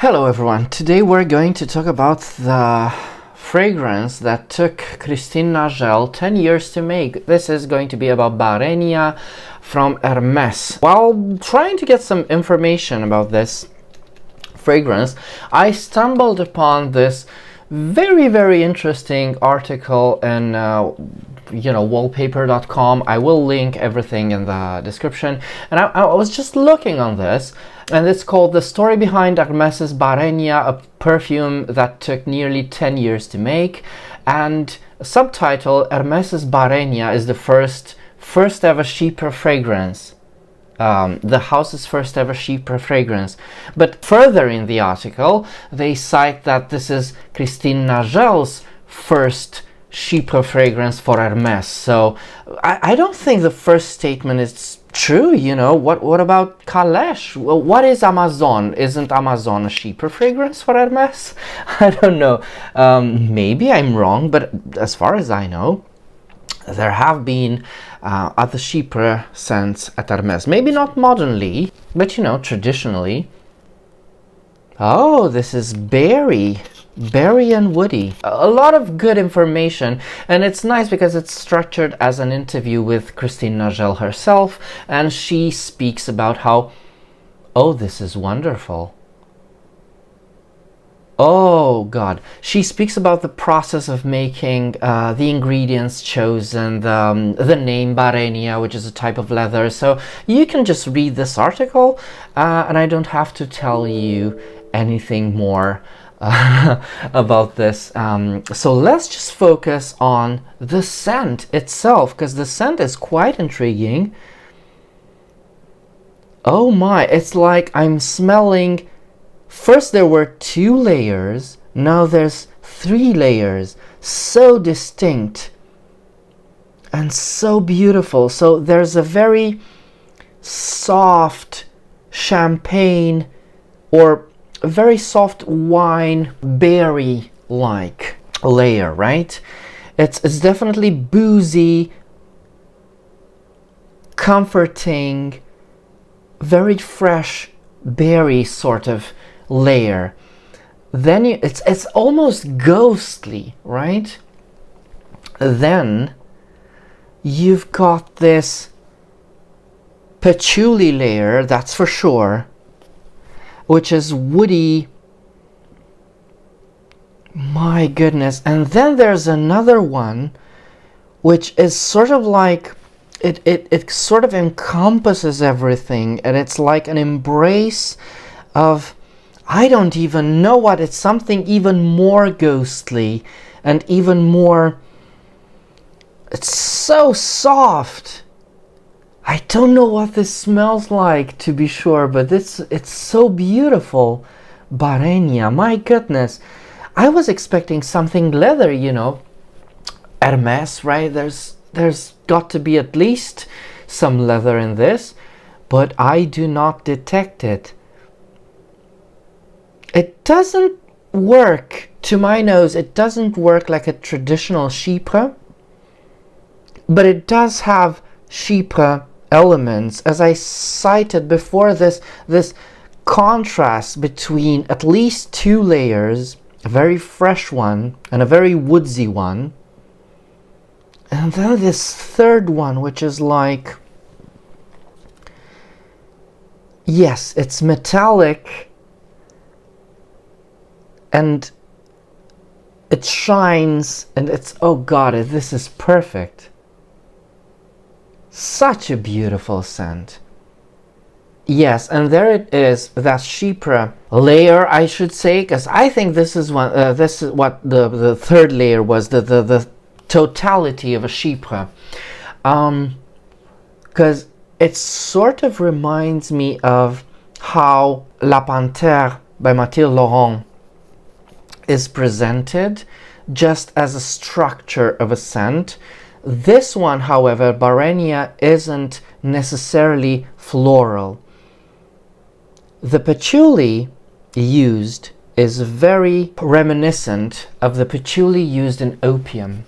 Hello everyone, today we're going to talk about the fragrance that took Christine Nagel 10 years to make. This is going to be about Barénia from Hermes. While trying to get some information about this fragrance, I stumbled upon this very interesting article in wallpaper.com. I will link everything in the description, and I was just looking on this, and it's called The Story Behind Hermes's Barenia, a perfume that took nearly 10 years to make. And subtitle, Hermes's Barenia is the first ever chypre fragrance. The house's first ever chypre fragrance. But further in the article, they cite that this is Christine Nagel's first chypre fragrance for Hermes. So I don't think the first statement is true. What about Kalesh? Well, what is Amazon? Isn't Amazon a chypre fragrance for Hermes? I don't know. Maybe I'm wrong, but as far as I know, there have been other chypre scents at Hermes. Maybe not modernly, but traditionally. Oh, this is berry and woody. A lot of good information, and it's nice because it's structured as an interview with Christine Nagel herself, and she speaks about how, oh, this is wonderful. Oh God, she speaks about the process of making, the ingredients chosen, the name Barenia, which is a type of leather. So you can just read this article, and I don't have to tell you anything more about this. So let's just focus on the scent itself, because the scent is quite intriguing. Oh my, it's like I'm smelling. First there were 2 layers, now there's 3 layers, so distinct and so beautiful. So there's a very soft champagne or a very soft wine berry-like layer, right? It's definitely boozy, comforting, very fresh berry sort of layer. Then it's almost ghostly, right? Then you've got this patchouli layer, that's for sure, which is woody. My goodness. And then there's another one which is sort of like it sort of encompasses everything, and it's like an embrace of, I don't even know what, it's something even more ghostly and even more, it's so soft. I don't know what this smells like, to be sure, but it's so beautiful. Barenia, my goodness. I was expecting something leather, Hermes, right? There's got to be at least some leather in this, but I do not detect it. It doesn't work, to my nose, it doesn't work like a traditional chypre, but it does have chypre elements. As I cited before, this contrast between at least 2 layers, a very fresh one and a very woodsy one, and then this third one, which is like, yes, it's metallic, and it shines, and it's, oh God, this is perfect. Such a beautiful scent. Yes, and there it is, that chypre layer, I should say, because I think this is one. This is what the third layer was, the totality of a chypre, because it sort of reminds me of how La Panthère by Mathilde Laurent is presented, just as a structure of a scent. This one, however, Barenia, isn't necessarily floral. The patchouli used is very reminiscent of the patchouli used in Opium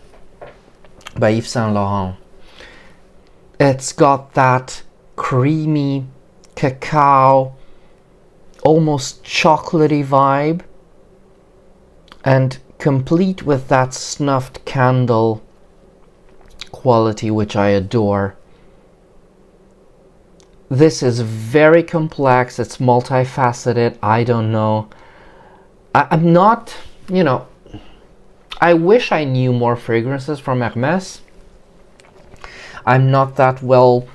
by Yves Saint Laurent. It's got that creamy cacao, almost chocolatey vibe, and complete with that snuffed candle quality, which I adore. This is very complex, it's multifaceted. I don't know. I'm not, you know, I wish I knew more fragrances from Hermes. I'm not that well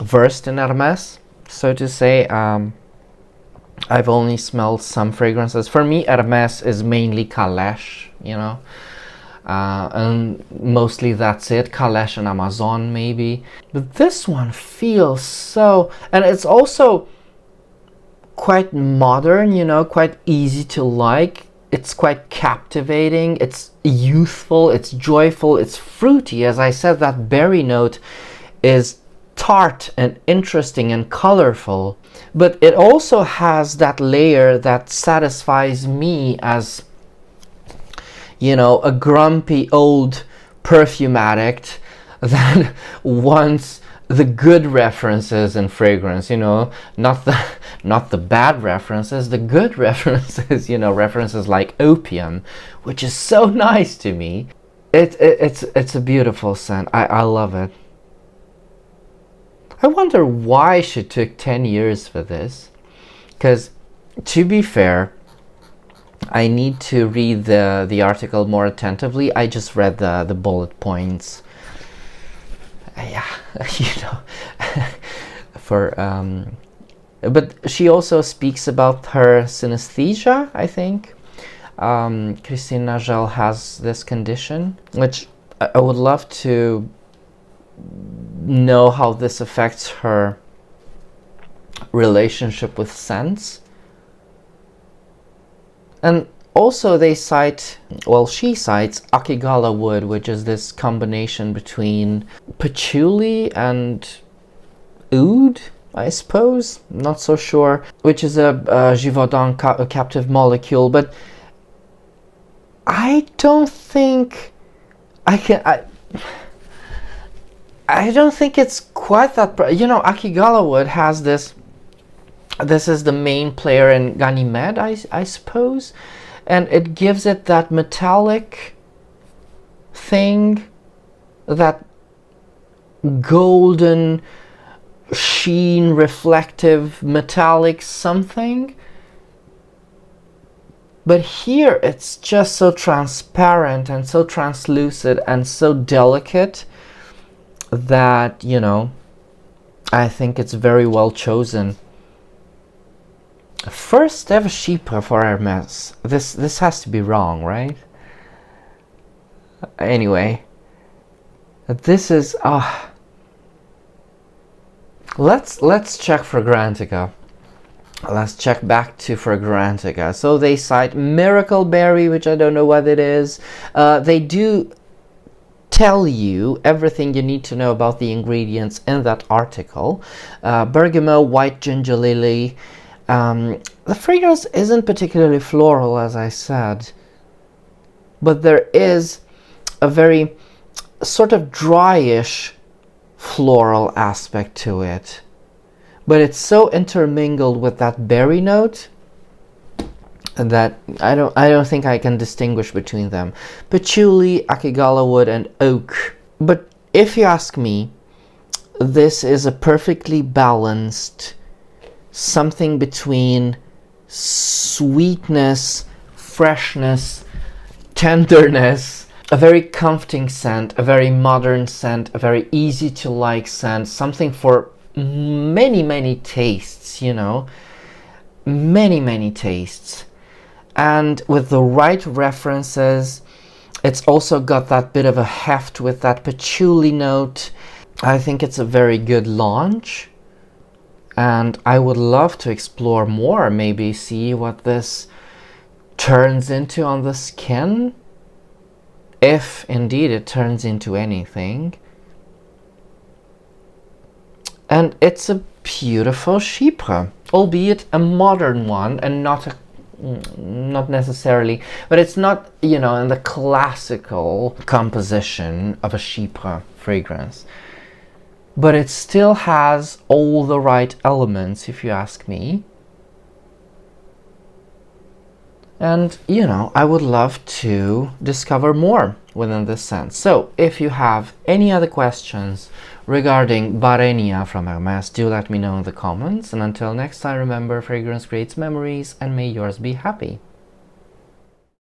versed in Hermes, so to say. I've only smelled some fragrances. For me, Hermes is mainly Calèche, you know, and mostly that's it. Calèche and Amazon, maybe. But this one feels so, and it's also quite modern, you know, quite easy to like. It's quite captivating. It's youthful. It's joyful. It's fruity. As I said, that berry note is tart and interesting and colorful, but it also has that layer that satisfies me as, you know, a grumpy old perfume addict that wants the good references in fragrance, you know, not the bad references, the good references, you know, references like opium, which is so nice to me. It's a beautiful scent. I love it. I wonder why she took 10 years for this, because to be fair, I need to read the article more attentively. I just read the bullet points. Yeah, you know, but she also speaks about her synesthesia, I think. Christine Nagel has this condition, which I would love to know how this affects her relationship with scents. And also they cite, well, she cites Akigala wood, which is this combination between patchouli and oud, I suppose, not so sure, which is a Givaudan captive molecule. But I don't think I don't think it's quite that, you know, Akigala wood has this is the main player in Ganymede, I suppose, and it gives it that metallic thing, that golden sheen, reflective, metallic something. But here it's just so transparent and so translucent and so delicate that, you know, I think it's very well chosen. First ever chypre for Hermes. This has to be wrong, right? Anyway, this is let's check Fragrantica. Let's check back to Fragrantica. So they cite Miracle Berry, which I don't know what it is. They do tell you everything you need to know about the ingredients in that article. Bergamot, white ginger lily. The fragrance isn't particularly floral, as I said, but there is a very sort of dryish floral aspect to it. But it's so intermingled with that berry note that I don't think I can distinguish between them. Patchouli, Akigala wood, and oak. But if you ask me, this is a perfectly balanced something between sweetness, freshness, tenderness, a very comforting scent, a very modern scent, a very easy to like scent, something for many tastes, you know, many tastes. And with the right references, it's also got that bit of a heft with that patchouli note. I think it's a very good launch, and I would love to explore more, maybe see what this turns into on the skin, if indeed it turns into anything. And it's a beautiful chypre, albeit a modern one, and not necessarily, but it's not, you know, in the classical composition of a chypre fragrance. But it still has all the right elements, if you ask me. And, you know, I would love to discover more within this sense. So, if you have any other questions regarding Barenia from Hermes, do let me know in the comments. And until next time, remember, fragrance creates memories, and may yours be happy.